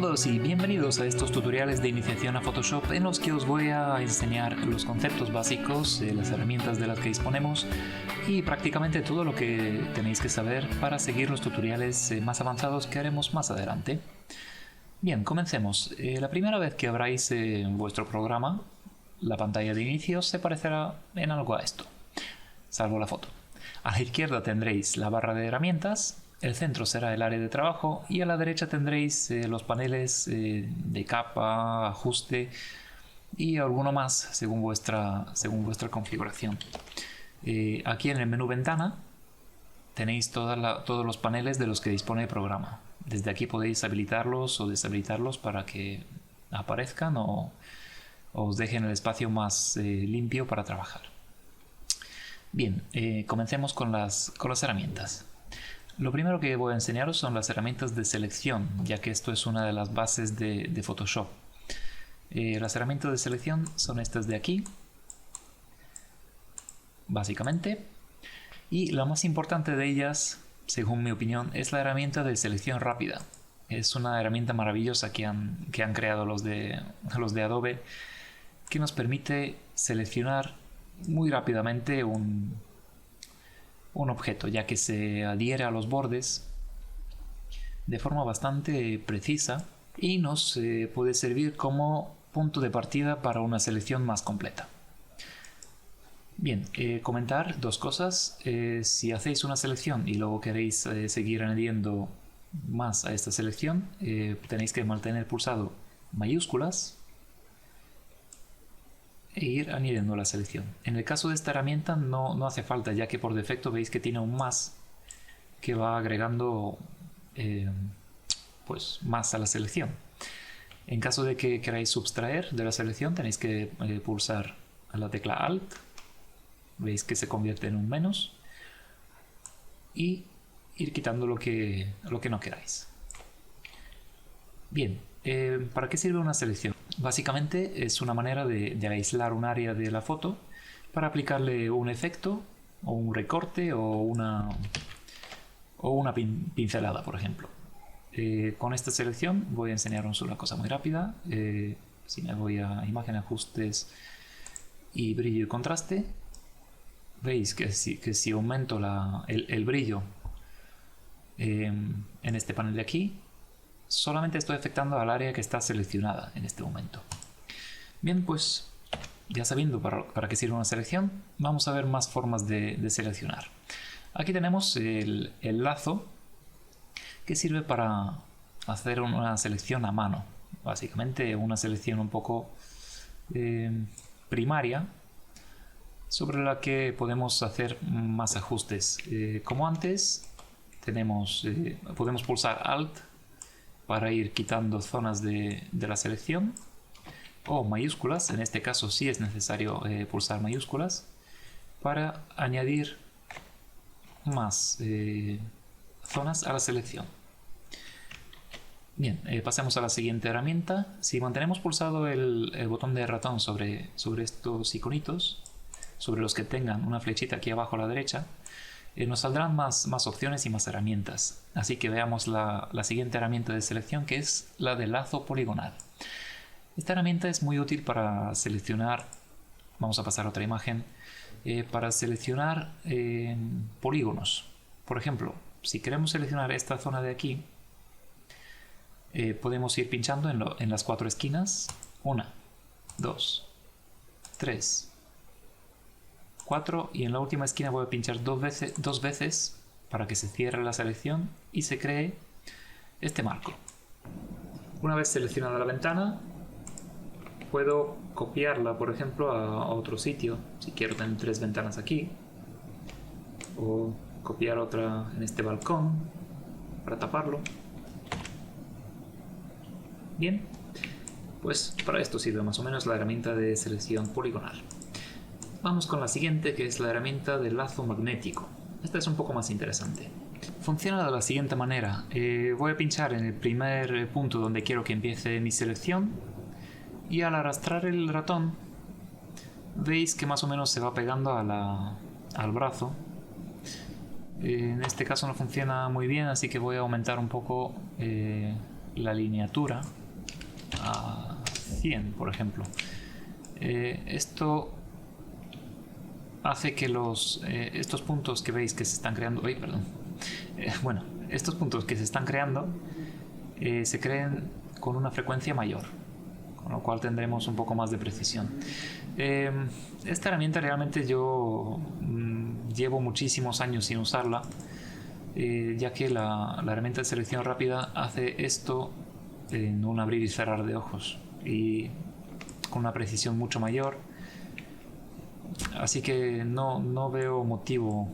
todos y bienvenidos a estos tutoriales de iniciación a Photoshop en los que os voy a enseñar los conceptos básicos, las herramientas de las que disponemos y prácticamente todo lo que tenéis que saber para seguir los tutoriales más avanzados que haremos más adelante. Bien, comencemos. La primera vez que abráis vuestro programa, la pantalla de inicio se parecerá en algo a esto, salvo la foto. A la izquierda tendréis la barra de herramientas. El centro será el área de trabajo y a la derecha tendréis los paneles de capa, ajuste y alguno más según vuestra configuración. Aquí en el menú ventana tenéis todos los paneles de los que dispone el programa. Desde aquí podéis habilitarlos o deshabilitarlos para que aparezcan o os dejen el espacio más limpio para trabajar. Bien, comencemos con las herramientas. Lo primero que voy a enseñaros son las herramientas de selección, ya que esto es una de las bases de Photoshop. Las herramientas de selección son estas de aquí, básicamente, y la más importante de ellas, según mi opinión, es la herramienta de selección rápida. Es una herramienta maravillosa que han creado los de Adobe, que nos permite seleccionar muy rápidamente un objeto, ya que se adhiere a los bordes de forma bastante precisa y nos puede servir como punto de partida para una selección más completa. Bien, comentar dos cosas. Si hacéis una selección y luego queréis seguir añadiendo más a esta selección, tenéis que mantener pulsado mayúsculas e ir añadiendo la selección. En el caso de esta herramienta no hace falta, ya que por defecto veis que tiene un más que va agregando pues más a la selección. En caso de que queráis subtraer de la selección tenéis que pulsar la tecla Alt, veis que se convierte en un menos, y ir quitando lo que no queráis. Bien, ¿para qué sirve una selección? Básicamente es una manera de aislar un área de la foto para aplicarle un efecto o un recorte o una pincelada, por ejemplo. Con esta selección voy a enseñaros una cosa muy rápida. Si me voy a imagen, ajustes y brillo y contraste, veis que si aumento el brillo en este panel de aquí, solamente estoy afectando al área que está seleccionada en este momento. Bien, pues ya sabiendo para qué sirve una selección, vamos a ver más formas de seleccionar. Aquí tenemos el lazo, que sirve para hacer una selección a mano. Básicamente una selección un poco primaria, sobre la que podemos hacer más ajustes. Como antes, podemos pulsar Alt para ir quitando zonas de la selección, o mayúsculas. En este caso sí es necesario pulsar mayúsculas para añadir más zonas a la selección. Bien, pasemos a la siguiente herramienta. Si mantenemos pulsado el botón de ratón sobre estos iconitos, sobre los que tengan una flechita aquí abajo a la derecha, nos saldrán más opciones y más herramientas. Así que veamos la siguiente herramienta de selección, que es la de lazo poligonal. Esta herramienta es muy útil para seleccionar, vamos a pasar a otra imagen, para seleccionar polígonos. Por ejemplo, si queremos seleccionar esta zona de aquí, podemos ir pinchando en las cuatro esquinas. 1, 2, 3, 4, y en la última esquina voy a pinchar dos veces para que se cierre la selección y se cree este marco. Una vez seleccionada la ventana, puedo copiarla, por ejemplo, a otro sitio. Si quiero tener 3 ventanas aquí, o copiar otra en este balcón para taparlo. Bien, pues para esto sirve más o menos la herramienta de selección poligonal. Vamos con la siguiente, que es la herramienta de lazo magnético. Esta es un poco más interesante. Funciona de la siguiente manera. Voy a pinchar en el primer punto donde quiero que empiece mi selección, y al arrastrar el ratón veis que más o menos se va pegando al brazo. En este caso no funciona muy bien, así que voy a aumentar un poco la lineatura a 100, por ejemplo. Esto hace que estos puntos que veis que se están creando, estos puntos que se están creando se creen con una frecuencia mayor, con lo cual tendremos un poco más de precisión. Esta herramienta realmente yo llevo muchísimos años sin usarla, ya que la herramienta de selección rápida hace esto en un abrir y cerrar de ojos y con una precisión mucho mayor, así que no veo motivo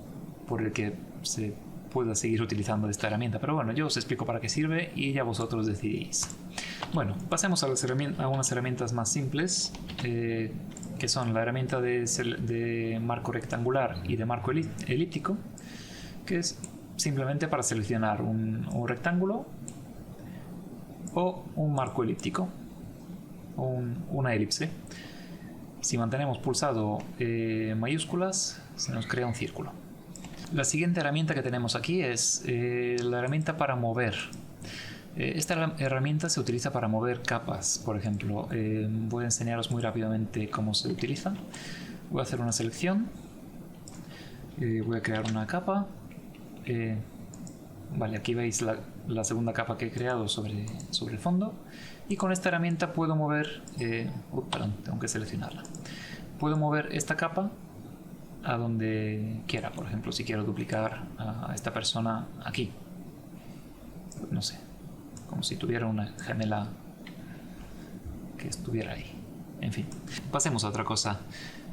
por el que se pueda seguir utilizando esta herramienta, pero bueno, yo os explico para qué sirve y ya vosotros decidís. Bueno, pasemos a unas herramientas más simples, que son la herramienta de marco rectangular y de marco elíptico, que es simplemente para seleccionar un rectángulo o un marco elíptico o una elipse. Si mantenemos pulsado mayúsculas, se nos crea un círculo. La siguiente herramienta que tenemos aquí es la herramienta para mover. Esta herramienta se utiliza para mover capas, por ejemplo. Voy a enseñaros muy rápidamente cómo se utiliza. Voy a hacer una selección. Voy a crear una capa. Vale, aquí veis la segunda capa que he creado sobre el fondo. Y con esta herramienta puedo mover... perdón, tengo que seleccionarla. Puedo mover esta capa a donde quiera. Por ejemplo, si quiero duplicar a esta persona aquí. No sé. Como si tuviera una gemela que estuviera ahí. En fin, pasemos a otra cosa.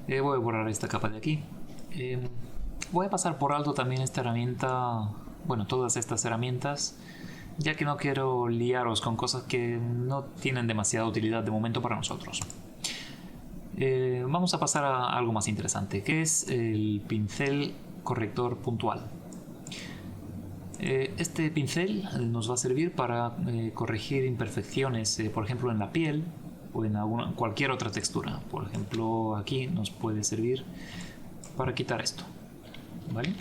Voy a borrar esta capa de aquí. Voy a pasar por alto también esta herramienta, bueno, todas estas herramientas, ya que no quiero liaros con cosas que no tienen demasiada utilidad de momento para nosotros. Vamos a pasar a algo más interesante, que es el pincel corrector puntual. Este pincel nos va a servir para corregir imperfecciones, por ejemplo en la piel o en cualquier otra textura. Por ejemplo, aquí nos puede servir para quitar esto, ¿vale?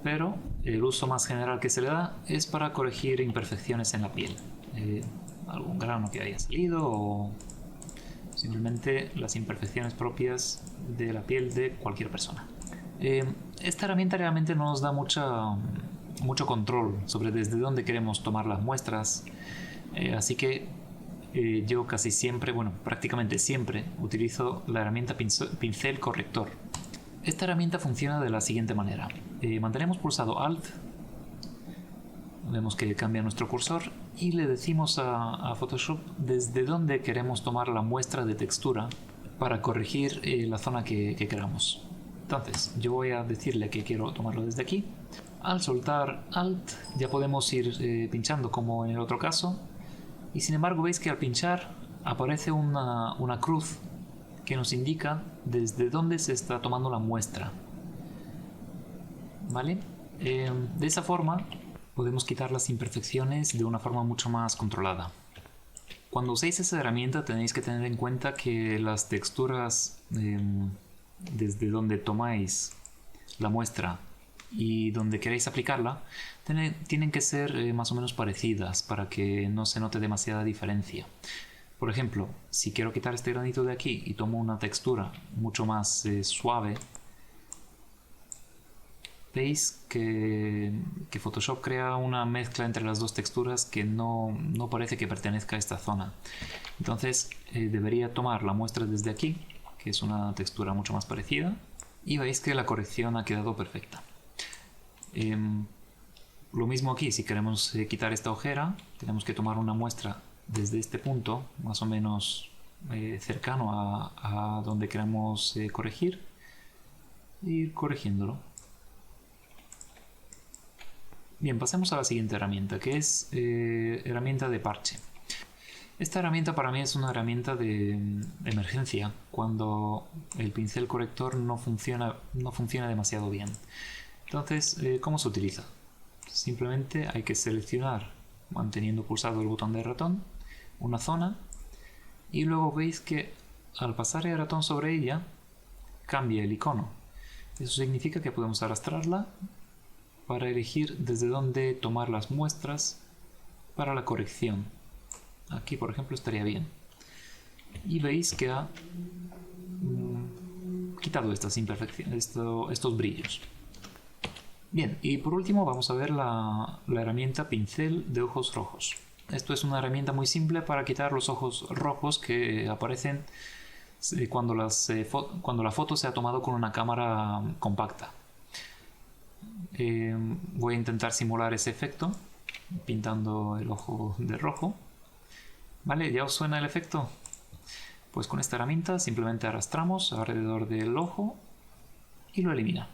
Pero el uso más general que se le da es para corregir imperfecciones en la piel, algún grano que haya salido o simplemente las imperfecciones propias de la piel de cualquier persona. Esta herramienta realmente no nos da mucho control sobre desde dónde queremos tomar las muestras, así que yo casi siempre, bueno, prácticamente siempre utilizo la herramienta pincel corrector. Esta herramienta funciona de la siguiente manera. Mantenemos pulsado Alt, vemos que cambia nuestro cursor y le decimos a Photoshop desde dónde queremos tomar la muestra de textura para corregir la zona que queramos. Entonces yo voy a decirle que quiero tomarlo desde aquí. Al soltar Alt ya podemos ir pinchando como en el otro caso, y sin embargo veis que al pinchar aparece una cruz que nos indica desde dónde se está tomando la muestra, ¿vale? De esa forma podemos quitar las imperfecciones de una forma mucho más controlada. Cuando uséis esa herramienta tenéis que tener en cuenta que las texturas desde donde tomáis la muestra y donde queréis aplicarla tienen que ser más o menos parecidas para que no se note demasiada diferencia. Por ejemplo, si quiero quitar este granito de aquí y tomo una textura mucho más suave, veis que Photoshop crea una mezcla entre las dos texturas que no parece que pertenezca a esta zona. Entonces debería tomar la muestra desde aquí, que es una textura mucho más parecida, y veis que la corrección ha quedado perfecta. Lo mismo aquí, si queremos quitar esta ojera, tenemos que tomar una muestra desde este punto, más o menos cercano a donde queremos corregir, e ir corrigiéndolo. Bien, pasemos a la siguiente herramienta, que es herramienta de parche. Esta herramienta para mí es una herramienta de emergencia cuando el pincel corrector no funciona demasiado bien. Entonces, ¿cómo se utiliza? Simplemente hay que seleccionar, manteniendo pulsado el botón de ratón, una zona, y luego veis que al pasar el ratón sobre ella cambia el icono. Eso significa que podemos arrastrarla para elegir desde dónde tomar las muestras para la corrección. Aquí, por ejemplo, estaría bien. Y veis que ha quitado estas imperfecciones, estos brillos. Bien, y por último vamos a ver la herramienta pincel de ojos rojos. Esto es una herramienta muy simple para quitar los ojos rojos que aparecen cuando la foto se ha tomado con una cámara compacta. Voy a intentar simular ese efecto pintando el ojo de rojo. ¿Vale? ¿Ya os suena el efecto? Pues con esta herramienta simplemente arrastramos alrededor del ojo y lo elimina.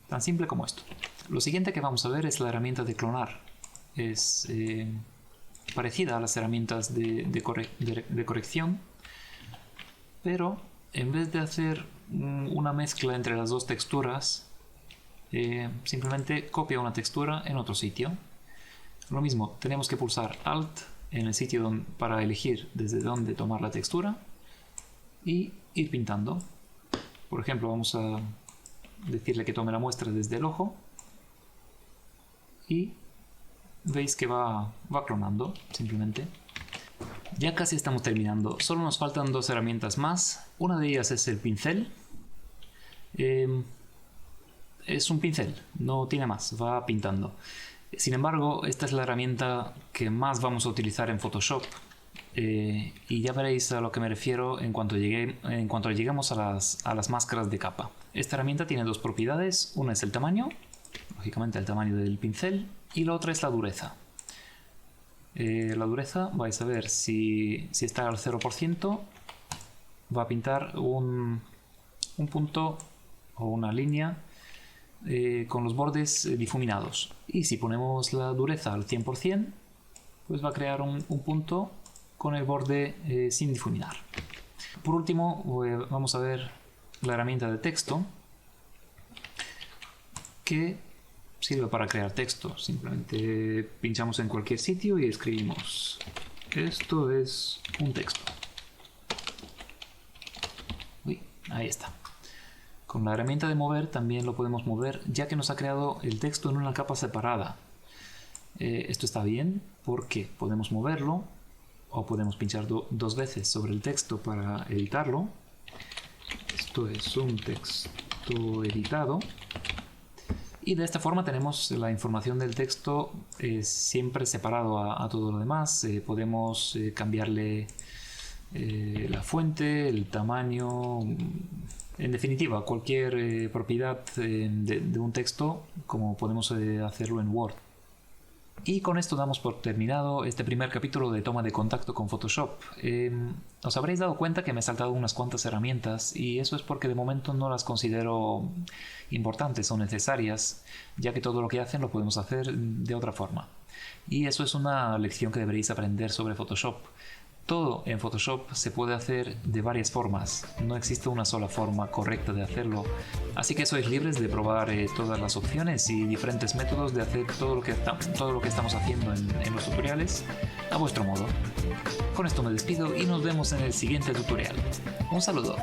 Tan simple como esto. Lo siguiente que vamos a ver es la herramienta de clonar. Es parecida a las herramientas de corrección, pero en vez de hacer una mezcla entre las dos texturas, simplemente copia una textura en otro sitio. Lo mismo, tenemos que pulsar Alt en el sitio para elegir desde dónde tomar la textura y ir pintando. Por ejemplo, vamos a decirle que tome la muestra desde el ojo y veis que va clonando simplemente. Ya casi estamos terminando, solo nos faltan dos herramientas más. Una de ellas es el pincel. Es un pincel, no tiene más, va pintando. Sin embargo, esta es la herramienta que más vamos a utilizar en Photoshop, y ya veréis a lo que me refiero en cuanto lleguemos a las máscaras de capa. Esta herramienta tiene dos propiedades, una es el tamaño, lógicamente el tamaño del pincel, y la otra es la dureza. La dureza, vais a ver, si está al 0%, va a pintar un punto o una línea con los bordes difuminados, y si ponemos la dureza al 100%, pues va a crear un punto con el borde sin difuminar. Por último, vamos a ver la herramienta de texto, que sirve para crear texto. Simplemente pinchamos en cualquier sitio y escribimos: esto es un texto. Uy, ahí está. Con la herramienta de mover también lo podemos mover, ya que nos ha creado el texto en una capa separada. Esto está bien porque podemos moverlo o podemos pinchar dos veces sobre el texto para editarlo. Esto es un texto editado. Y de esta forma tenemos la información del texto siempre separado a todo lo demás. Podemos cambiarle la fuente, el tamaño, en definitiva cualquier propiedad de un texto, como podemos hacerlo en Word. Y con esto damos por terminado este primer capítulo de toma de contacto con Photoshop. Os habréis dado cuenta que me he saltado unas cuantas herramientas, y eso es porque de momento no las considero importantes o necesarias, ya que todo lo que hacen lo podemos hacer de otra forma. Y eso es una lección que deberéis aprender sobre Photoshop. Todo en Photoshop se puede hacer de varias formas, no existe una sola forma correcta de hacerlo, así que sois libres de probar todas las opciones y diferentes métodos de hacer todo lo que estamos haciendo en los tutoriales a vuestro modo. Con esto me despido y nos vemos en el siguiente tutorial. Un saludo.